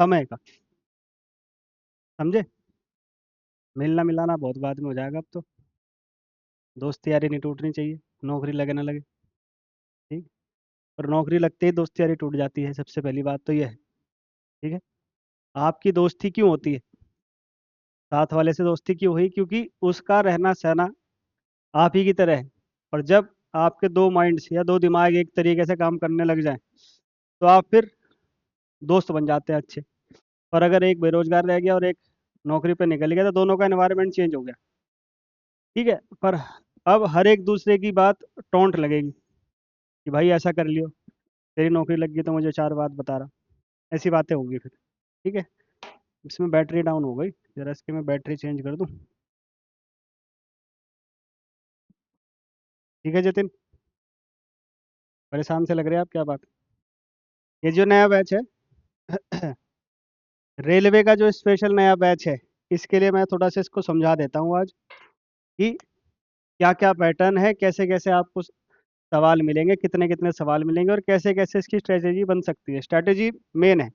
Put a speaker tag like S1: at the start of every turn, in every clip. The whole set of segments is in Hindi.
S1: समय का। समझे? मिलना मिलाना बहुत बाद में हो जाएगा अब तो। दोस्ती यारी नहीं टूटनी चाहिए, नौकरी लगे ना लगे। ठीक। और नौकरी लगते ही दोस्ती यारी टूट जाती है, सबसे पहली बात तो ये है। ठीक है। आपकी दोस्ती क्यों होती है? साथ वाले से दोस्ती क्यों हुई? क्योंकि उसका रहना सहना आप ही की तरह है। और जब आपके दो माइंड्स या दो दिमाग एक तरीके से काम करने लग जाएं, तो आप फिर दोस्त बन जाते हैं अच्छे। और अगर एक बेरोजगार रह गया और एक नौकरी पे निकल गया, तो दोनों का एनवायरनमेंट चेंज हो गया। ठीक है। पर अब हर एक दूसरे की बात टोंट लगेगी कि भाई ऐसा कर लियो, तेरी नौकरी लग गई तो मुझे चार बात बता रहा। ऐसी बातें होंगी फिर। ठीक है। इसमें बैटरी डाउन हो गई, जरा इसकी मैं बैटरी चेंज कर दूं। ठीक है जतिन, परेशान से लग रहे हैं आप, क्या बात? ये जो नया बैच है रेलवे का जो स्पेशल नया बैच है, इसके लिए मैं थोड़ा सा इसको समझा देता हूँ आज कि क्या क्या पैटर्न है, कैसे कैसे आपको सवाल मिलेंगे, कितने कितने सवाल मिलेंगे, और कैसे कैसे इसकी स्ट्रेटेजी बन सकती है। स्ट्रेटेजी मेन है।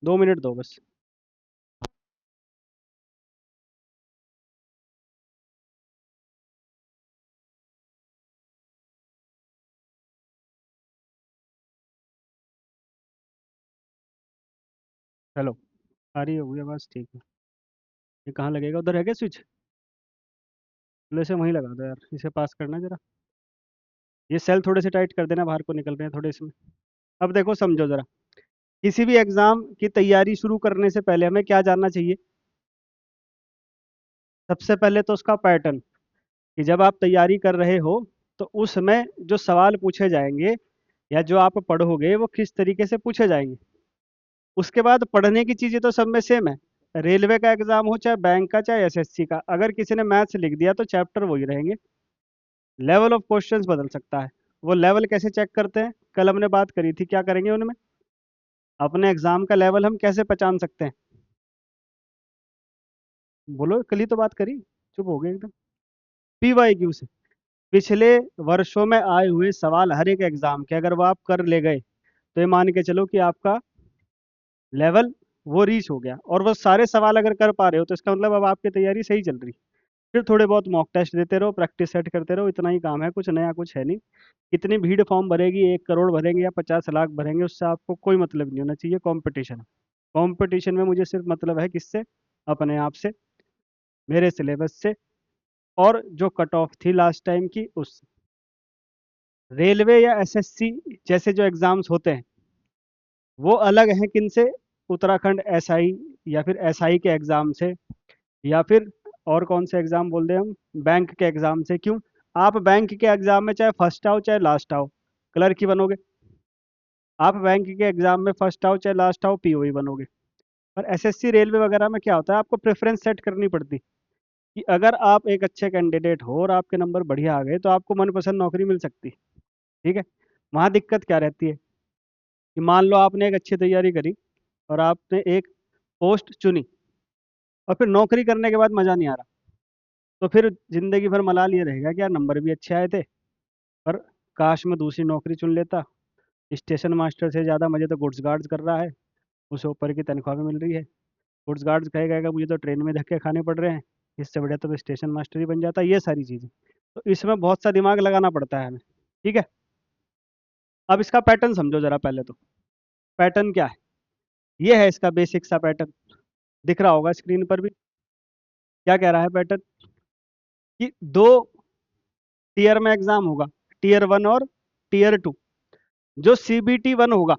S1: 2 मिनट दो बस। हेलो, आ रही होगी आवाज़? ठीक है। ये कहाँ लगेगा? उधर है क्या स्विच? चलो इसे वहीं लगा दो यार, इसे पास करना जरा। ये सेल थोड़े से टाइट कर देना, बाहर को निकल रहे हैं थोड़े इसमें। अब देखो, समझो जरा। किसी भी एग्जाम की तैयारी शुरू करने से पहले हमें क्या जानना चाहिए? सबसे पहले तो उसका पैटर्न, कि जब आप तैयारी कर रहे हो तो उसमें जो सवाल पूछे जाएंगे या जो आप पढ़ोगे वो किस तरीके से पूछे जाएंगे। उसके बाद पढ़ने की चीज़ें तो सब में सेम है। रेलवे का एग्जाम हो, चाहे बैंक का, चाहे एसएससी का, अगर किसी ने मैथ्स लिख दिया तो चैप्टर वही रहेंगे। लेवल ऑफ क्वेश्चंस बदल सकता है। वो लेवल कैसे चेक करते हैं? कल हमने बात करी थी, क्या करेंगे उनमें? अपने एग्जाम का लेवल हम कैसे पहचान सकते हैं? बोलो, कल ही तो बात करी, चुप हो गए एकदम। पीवाईक्यू से। पिछले वर्षों में आए हुए सवाल हर एक एग्जाम के अगर वो आप कर ले गए, तो ये मान के चलो कि आपका लेवल वो रीच हो गया। और वो सारे सवाल अगर कर पा रहे हो, तो इसका मतलब अब आपकी तैयारी सही चल रही। फिर थोड़े बहुत मॉक टेस्ट देते रहो, प्रैक्टिस सेट करते रहो, इतना ही काम है, कुछ नया कुछ है नहीं। कितनी भीड़ फॉर्म भरेगी, 1 करोड़ भरेंगे या 50 लाख भरेंगे, उससे आपको कोई मतलब नहीं होना चाहिए। कंपटीशन, कंपटीशन में मुझे सिर्फ मतलब है किससे? अपने आप से, मेरे सिलेबस से, और जो कट ऑफ थी लास्ट टाइम की उससे। रेलवे या एसएससी जैसे जो एग्जाम्स होते हैं, वो अलग हैं किन से? उत्तराखंड एसआई, या फिर एसआई के एग्जाम से, या फिर और कौन से एग्जाम बोल दें हम, बैंक के एग्जाम से। क्यों? आप बैंक के एग्जाम में चाहे फर्स्ट आओ चाहे लास्ट आओ, क्लर्क ही बनोगे। आप बैंक के एग्जाम में फर्स्ट आओ चाहे लास्ट आओ, पीओ ही बनोगे। और एसएससी रेलवे वगैरह में क्या होता है? आपको प्रेफरेंस सेट करनी पड़ती, कि अगर आप एक अच्छे कैंडिडेट हो और आपके नंबर बढ़िया आ गए, तो आपको मनपसंद नौकरी मिल सकती। ठीक है। वहाँ दिक्कत क्या रहती है? कि मान लो आपने एक अच्छी तैयारी करी और आपने एक पोस्ट चुनी, और फिर नौकरी करने के बाद मज़ा नहीं आ रहा, तो फिर जिंदगी भर मलाल ये रहेगा कि यार नंबर भी अच्छे आए थे, पर काश मैं दूसरी नौकरी चुन लेता। स्टेशन मास्टर से ज़्यादा मज़े तो गुड्स गार्ड्स कर रहा है, उसे ऊपर की तनख्वाह भी मिल रही है। गुड्स गार्ड्स कहेगा मुझे तो ट्रेन में धक्के खाने पड़ रहे हैं, इससे बढ़िया तो मैं स्टेशन मास्टर ही बन जाता। ये सारी चीज़ें, तो इसमें बहुत सा दिमाग लगाना पड़ता है हमें। ठीक है। अब इसका पैटर्न समझो जरा पहले तो। पैटर्न क्या है? ये है इसका बेसिक सा पैटर्न, दिख रहा होगा स्क्रीन पर भी। क्या कह रहा है पैटर्न? कि दो टीयर में एग्जाम होगा, टीयर 1 और टीयर 2। जो सीबीटी 1 होगा,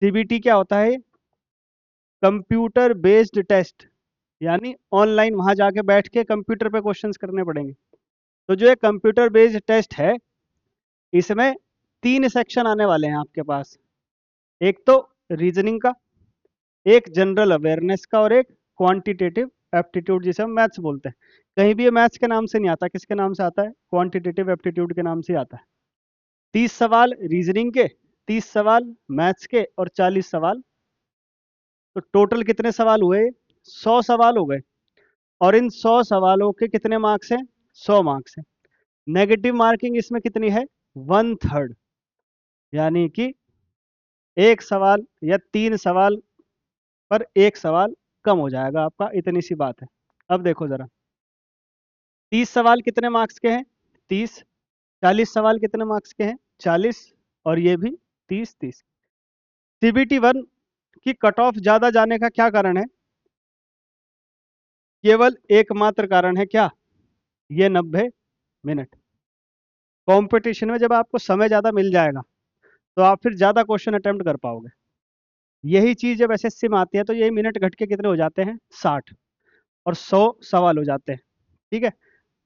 S1: सीबीटी क्या होता है? कंप्यूटर बेस्ड टेस्ट, यानी ऑनलाइन वहां जाके बैठ के कंप्यूटर पे क्वेश्चंस करने पड़ेंगे। तो जो ये कंप्यूटर बेस्ड टेस्ट है, इसमें 3 सेक्शन आने वाले हैं आपके पास। एक तो रीजनिंग का, एक जनरल अवेयरनेस का, और एक क्वांटिटेटिव एप्टीट्यूड, जिसे हम मैथ्स बोलते हैं। कहीं भी ये मैथ्स के नाम से नहीं आता, किसके नाम से आता है? क्वांटिटेटिव एप्टीट्यूड के नाम से आता है। 30 सवाल रीजनिंग के, 30 सवाल मैथ्स के, और 40 सवाल। तो टोटल कितने सवाल हुए? 100 सवाल हो गए। और इन 100 सवालों के कितने मार्क्स हैं? 100 मार्क्स हैं। नेगेटिव मार्किंग इसमें कितनी है? 1/3, यानी कि एक सवाल या 3 सवाल पर एक सवाल कम हो जाएगा आपका, इतनी सी बात है। अब देखो ज़रा, 30 सवाल कितने मार्क्स के हैं? 30। 40 सवाल कितने मार्क्स के हैं? 40। और ये भी 30-30। सीबीटी 1 की कट ऑफ ज़्यादा जाने का क्या कारण है? केवल एकमात्र कारण है, क्या? ये 90 मिनट। कंपटीशन में जब आपको समय ज़्यादा मिल जाएगा तो आप फिर ज़्यादा क्वेश्चन अटेम्प्ट कर पाओगे। यही चीज़ जब एसएससी में आती है तो ये मिनट घट के कितने हो जाते हैं? 60। और 100 सवाल हो जाते हैं। ठीक है,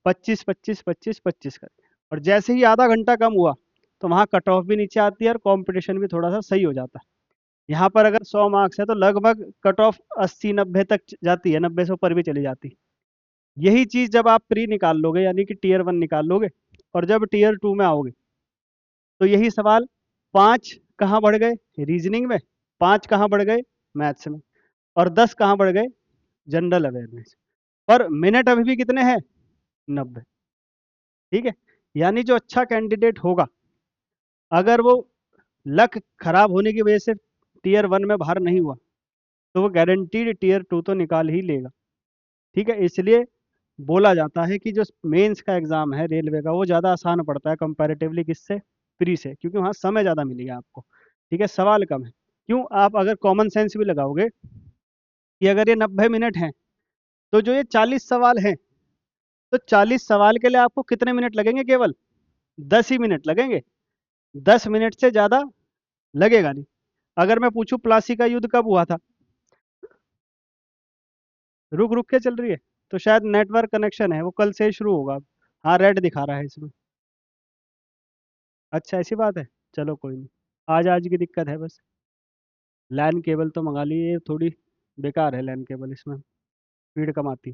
S1: 25-25-25-25 करके। और जैसे ही आधा घंटा कम हुआ तो वहाँ कट ऑफ भी नीचे आती है और कंपटीशन भी थोड़ा सा सही हो जाता है। यहाँ पर अगर 100 मार्क्स है तो लगभग कट ऑफ 80-90 तक जाती है, 90 से ऊपर भी चली जाती है। यही चीज़ जब आप प्री निकाल लोगे यानी कि टीयर 1 निकाल लोगे और जब टीयर 2 में आओगे तो यही सवाल 5 कहाँ बढ़ गए? रीजनिंग में। 5 कहाँ बढ़ गए? मैथ्स में। और 10 कहाँ बढ़ गए? General awareness. पर मिनट अभी भी कितने हैं? 90। ठीक है, यानी जो अच्छा कैंडिडेट होगा, अगर वो लक खराब होने की वजह से टीयर 1 में बाहर नहीं हुआ तो वो गारंटीड टीयर 2 तो निकाल ही लेगा। ठीक है, इसलिए बोला जाता है कि जो मेंस का एग्ज़ाम है रेलवे का वो ज़्यादा आसान पड़ता है कंपैरेटिवली किससे? प्री से, क्योंकि वहाँ समय ज़्यादा मिलेगा आपको। ठीक है, सवाल कम है। क्यों? आप अगर कॉमन सेंस भी लगाओगे कि अगर ये 90 मिनट हैं तो जो ये 40 सवाल हैं तो 40 सवाल के लिए आपको कितने मिनट लगेंगे? केवल 10 ही मिनट लगेंगे। 10 मिनट से ज़्यादा लगेगा नहीं। अगर मैं पूछूं प्लासी का युद्ध कब हुआ था? रुक रुक के चल रही है तो शायद नेटवर्क कनेक्शन है, वो कल से ही शुरू होगा। हाँ, रेड दिखा रहा है इसमें। अच्छा, ऐसी बात है। चलो कोई नहीं, आज आज की दिक्कत है बस। लैन केबल तो मंगा ली, ये थोड़ी बेकार है लैन केबल, इसमें स्पीड कम आती।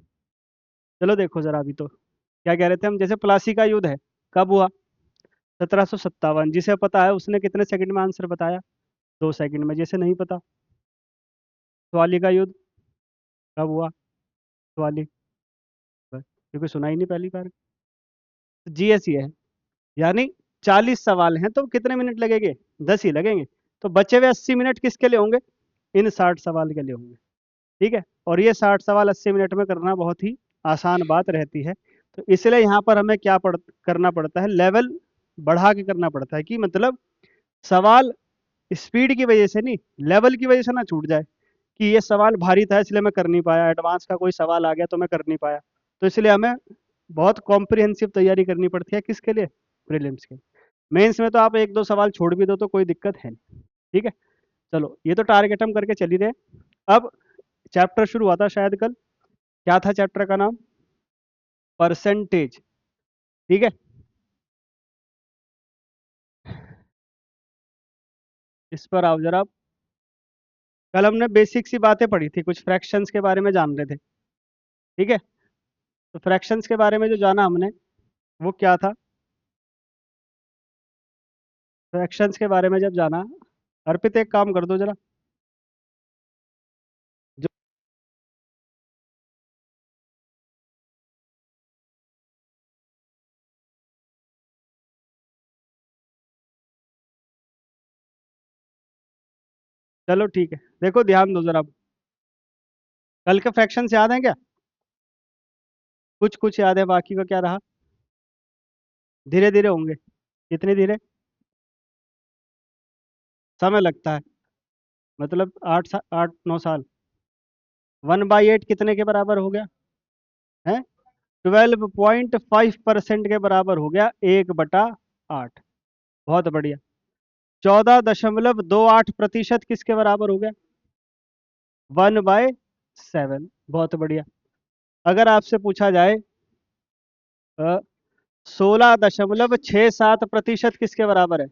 S1: चलो देखो ज़रा, अभी तो क्या कह रहे थे हम? जैसे प्लासी का युद्ध है, कब हुआ? 1757। जिसे पता है उसने कितने सेकंड में आंसर बताया? 2 सेकंड में। जिसे नहीं पता? सवाली का युद्ध कब हुआ? सवाली, बस, क्योंकि सुना ही नहीं पहली बार। जीएस ही है। यानी 40 सवाल हैं तो कितने मिनट लगेंगे? 10 ही लगेंगे। तो बचे हुए 80 मिनट किसके लिए होंगे? इन 60 सवाल के लिए होंगे। ठीक है, और ये 60 सवाल 80 मिनट में करना बहुत ही आसान बात रहती है। तो इसलिए यहाँ पर हमें क्या करना पड़ता है? लेवल बढ़ा के करना पड़ता है, कि मतलब सवाल स्पीड की वजह से नहीं, लेवल की वजह से ना छूट जाए कि ये सवाल भारी था इसलिए मैं कर नहीं पाया, एडवांस का कोई सवाल आ गया तो मैं कर नहीं पाया। तो इसलिए हमें बहुत कॉम्प्रिहेंसिव तैयारी करनी पड़ती है। किसके लिए? प्रीलिम्स के। मेंस में तो आप एक दो सवाल छोड़ भी दो तो कोई दिक्कत है नहीं। ठीक है, चलो ये तो टारगेट हम करके चल ही रहे। अब चैप्टर शुरू हुआ था शायद कल, क्या था चैप्टर का नाम? परसेंटेज। ठीक है, इस पर आओ जरा। कल हमने बेसिक सी बातें पढ़ी थी, कुछ फ्रैक्शंस के बारे में जान रहे थे। ठीक है, तो फ्रैक्शंस के बारे में जो जाना हमने वो क्या था? फ्रैक्शंस के बारे में जब जाना, अर्पित एक काम कर दो जरा, जो चलो ठीक है, देखो ध्यान दो जरा। कल के फ्रैक्शंस याद हैं क्या? कुछ कुछ याद है, बाकी का क्या रहा? धीरे धीरे होंगे। कितनी धीरे? समय लगता है, मतलब 8-9 साल। 1/8 कितने के बराबर हो गया? है 12.5% के बराबर हो गया, 1/8। बहुत बढ़िया। 14.28% किसके बराबर हो गया? 1/7। बहुत बढ़िया। अगर आपसे पूछा जाए 16.67% किसके बराबर है?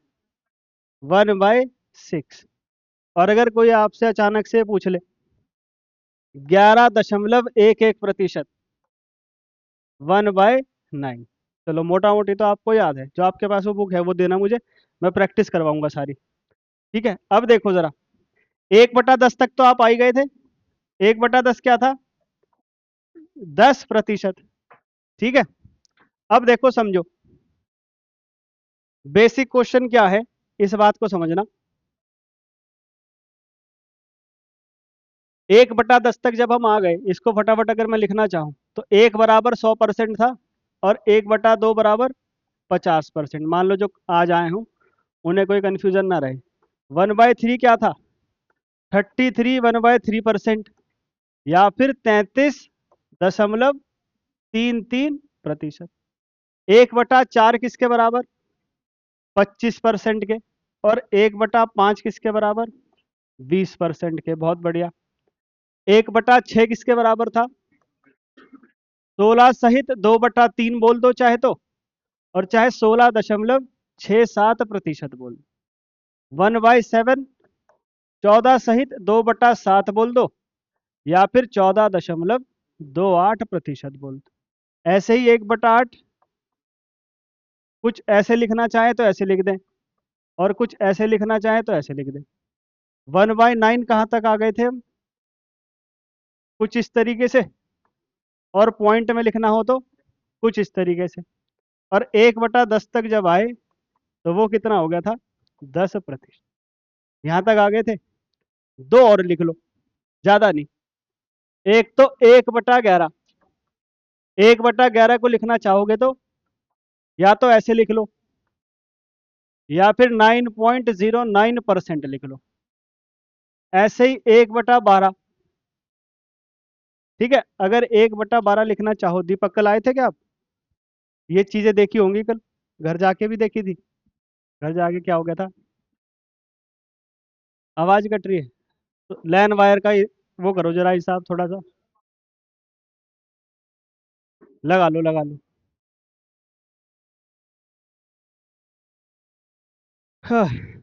S1: 1/6। और अगर कोई आपसे अचानक से पूछ ले 11.11%, 1/9। चलो मोटा मोटी तो आपको याद है, जो आपके पास वो बुक है वो देना मुझे, मैं प्रैक्टिस करवाऊंगा सारी। ठीक है, अब देखो जरा, 1/10 तक तो आप आ ही गए थे। 1/10 क्या था? 10%। ठीक है, अब देखो समझो, बेसिक क्वेश्चन क्या है, इस बात को समझना। 1/10 तक जब हम आ गए, इसको फटाफट अगर मैं लिखना चाहूँ तो 1 बराबर 100% था और 1/2 बराबर 50%। मान लो जो आज आए हूँ उन्हें कोई कन्फ्यूजन ना रहे। 1/3 क्या था? 33 1/3%, या फिर 33.33%। 1/4 किसके बराबर? 25% के। और 1/5 किसके बराबर? 20% के। बहुत बढ़िया। 1/6 किसके बराबर था? 16 सहित 2/3 बोल दो चाहे तो, और चाहे 16.67% बोल दो। 1/7 14 सहित 2/7 बोल दो, या फिर 14.28% बोल दो। ऐसे ही 1/8 कुछ ऐसे लिखना चाहे तो ऐसे लिख दें, और कुछ ऐसे लिखना चाहे तो ऐसे लिख दें। 1/9 कहाँ तक आ गए थे हम? कुछ इस तरीके से। और पॉइंट में लिखना हो तो कुछ इस तरीके से। और 1/10 तक जब आए तो वो कितना हो गया था? 10%। यहाँ तक आ गए थे। दो और लिख लो, ज्यादा नहीं। एक तो 1/11, 1/11 को लिखना चाहोगे तो या तो ऐसे लिख लो, या फिर 9.09% लिख लो। ऐसे ही 1/12। ठीक है, अगर 1/12 लिखना चाहो, दीपक कल आए थे क्या आप? ये चीजें देखी होंगी कल, घर जाके भी देखी थी। घर जाके क्या हो गया था? आवाज कट रही है तो लैन वायर का वो करो जरा हिसाब थोड़ा सा। लगा लो लगा लो। हाँ।